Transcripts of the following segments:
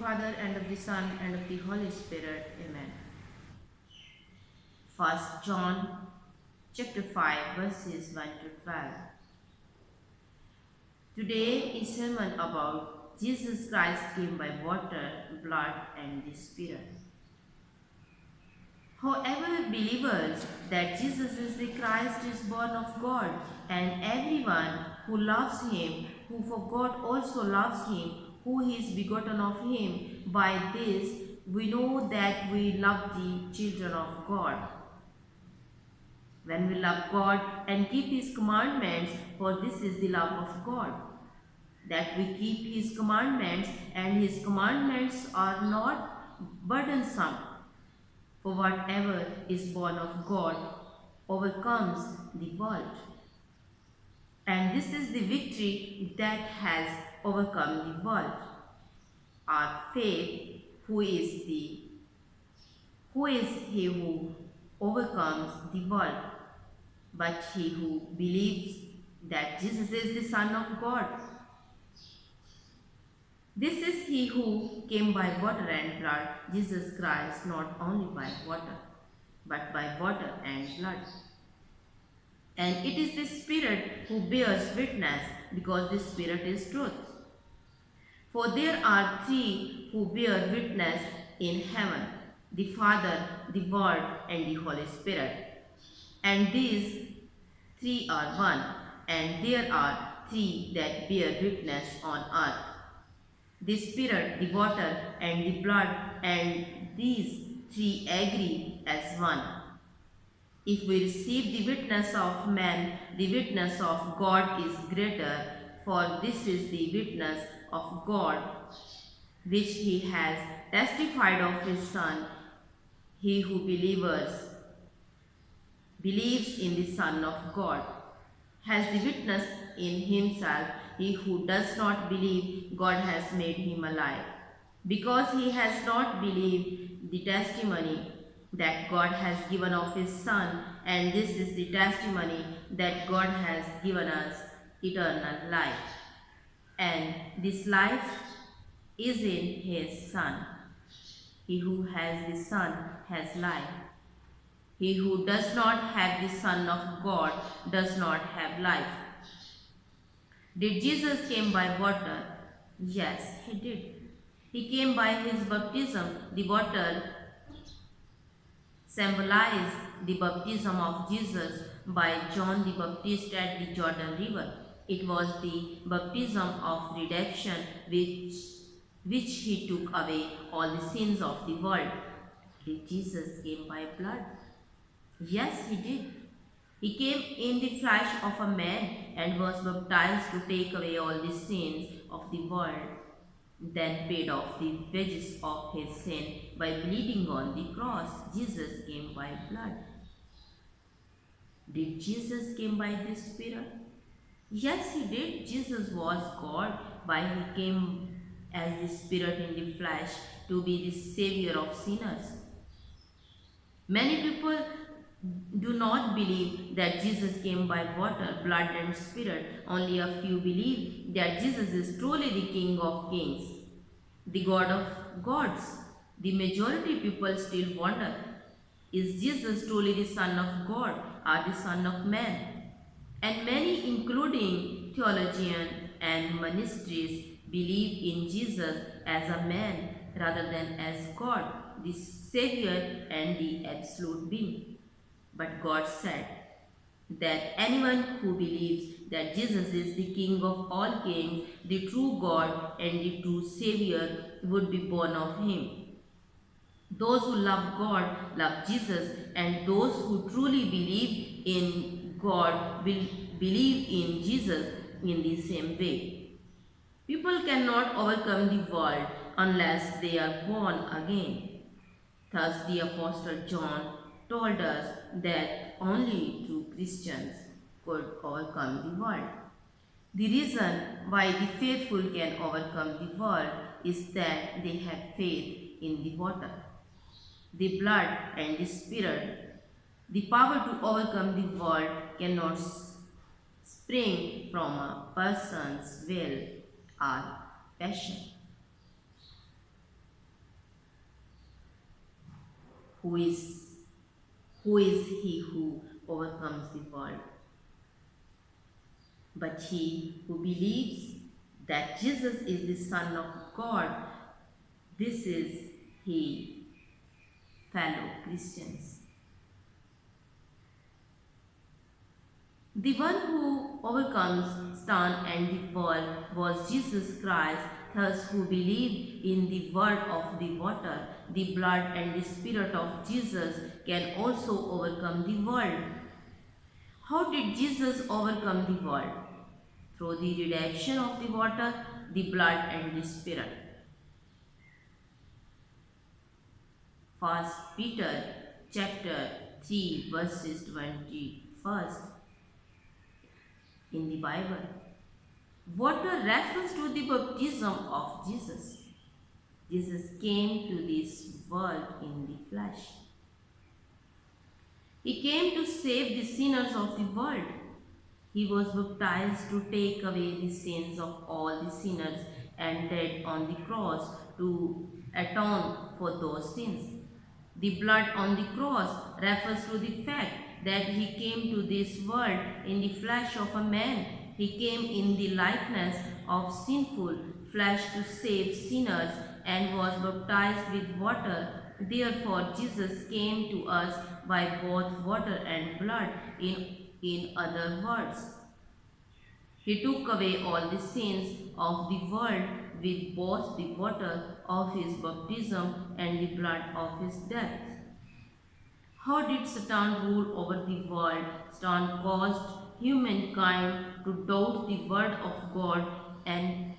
Father, and of the Son, and of the Holy Spirit. Amen. 1 John chapter 5 verses 1 to 12. Today is sermon about Jesus Christ came by water, blood, and the Spirit. However, believers that Jesus is the Christ is born of God, and everyone who loves him, who for God also loves him, who is begotten of him, by this we know that we love the children of God. When we love God and keep his commandments, for this is the love of God, that we keep his commandments, and his commandments are not burdensome. For whatever is born of God overcomes the world. And this is the victory that has overcome the world. Our faith, who is he who overcomes the world, but he who believes that Jesus is the Son of God. This is he who came by water and blood, Jesus Christ, not only by water, but by water and blood. And it is the Spirit who bears witness, because the Spirit is truth. For there are three who bear witness in heaven, the Father, the Word, and the Holy Spirit. And these three are one, and there are three that bear witness on earth, the Spirit, the water, and the blood, and these three agree as one. If we receive the witness of man, the witness of God is greater, for this is the witness of God, which he has testified of his Son. He who believes in the Son of God has the witness in himself. He who does not believe, God has made him a liar, because he has not believed the testimony that God has given of his Son, and this is the testimony that God has given us, eternal life. And this life is in his Son. He who has the Son has life. He who does not have the Son of God does not have life. Did Jesus came by water? Yes, he did. He came by his baptism. The water symbolized the baptism of Jesus by John the Baptist at the Jordan River. It was the baptism of redemption which he took away all the sins of the world. Did Jesus came by blood? Yes, he did. He came in the flesh of a man and was baptized to take away all the sins of the world, then paid off the wages of his sin by bleeding on the cross. Jesus came by blood. Did Jesus came by the Spirit? Yes, he did. Jesus was God, but he came as the Spirit in the flesh to be the Savior of sinners. Many people do not believe that Jesus came by water, blood, and Spirit. Only a few believe that Jesus is truly the King of kings, the God of gods. The majority people still wonder, is Jesus truly the Son of God or the Son of man? And many, including theologians and ministries, believe in Jesus as a man rather than as God, the Savior and the absolute being. But God said that anyone who believes that Jesus is the King of all kings, the true God and the true Savior, would be born of him. Those who love God love Jesus, and those who truly believe in God will believe in Jesus in the same way. People cannot overcome the world unless they are born again. Thus, the Apostle John told us that only true Christians could overcome the world. The reason why the faithful can overcome the world is that they have faith in the water, the blood, and the Spirit. The power to overcome the world cannot spring from a person's will or passion. who is who is he who overcomes the world, but he who believes that Jesus is the Son of God. This is he, fellow Christians. The one who overcomes Satan and the world was Jesus Christ. Thus, who believe in the word of the water, the blood, and the Spirit of Jesus can also overcome the world. How did Jesus overcome the world? Through the redemption of the water, the blood, and the Spirit. 1 Peter chapter 3 verses 21st in the Bible. Water refers to the baptism of Jesus. Jesus came to this world in the flesh. He came to save the sinners of the world. He was baptized to take away the sins of all the sinners and died on the cross to atone for those sins. The blood on the cross refers to the fact that he came to this world in the flesh of a man. He came in the likeness of sinful flesh to save sinners and was baptized with water. Therefore, Jesus came to us by both water and blood. In other words, he took away all the sins of the world with both the water of his baptism and the blood of his death. How did Satan rule over the world? Satan caused humankind to doubt the word of God and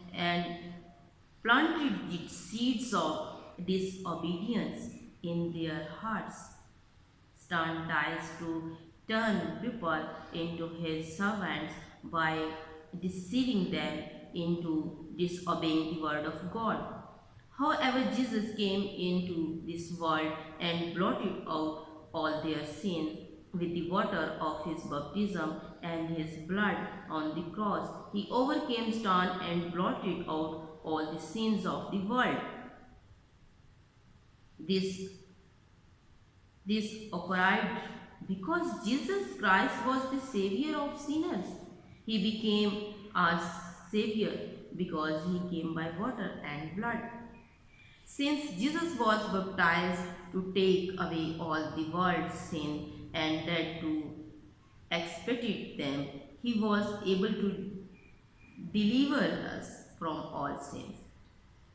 planted the seeds of disobedience in their hearts. Satan tries to turn people into his servants by deceiving them into disobeying the word of God. However, Jesus came into this world and blotted out all their sins with the water of his baptism and his blood on the cross. He overcame Satan and blotted out all the sins of the world. This occurred because Jesus Christ was the Savior of sinners. He became our Savior because he came by water and blood. Since Jesus was baptized to take away all the world's sin and died to expiate them, he was able to deliver us from all sins.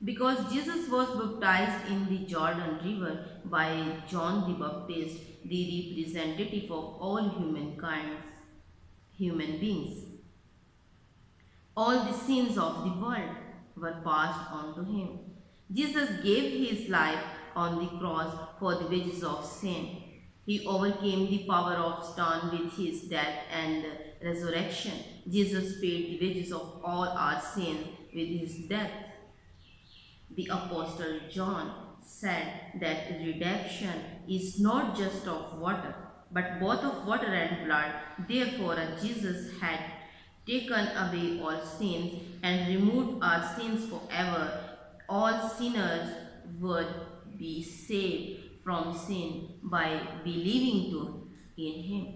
Because Jesus was baptized in the Jordan River by John the Baptist, the representative of all human beings, all the sins of the world were passed on to him. Jesus gave his life on the cross for the wages of sin. He overcame the power of Satan with his death and resurrection. Jesus paid the wages of all our sins with his death. The Apostle John said that redemption is not just of water, but both of water and blood. Therefore, Jesus had taken away all sins and removed our sins forever. All sinners would be saved from sin by believing in him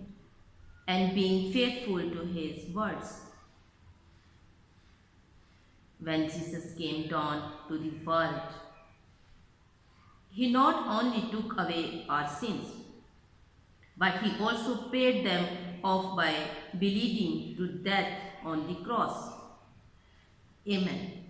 and being faithful to his words. When Jesus came down to the world, he not only took away our sins, but he also paid them off by bleeding to death on the cross. Amen.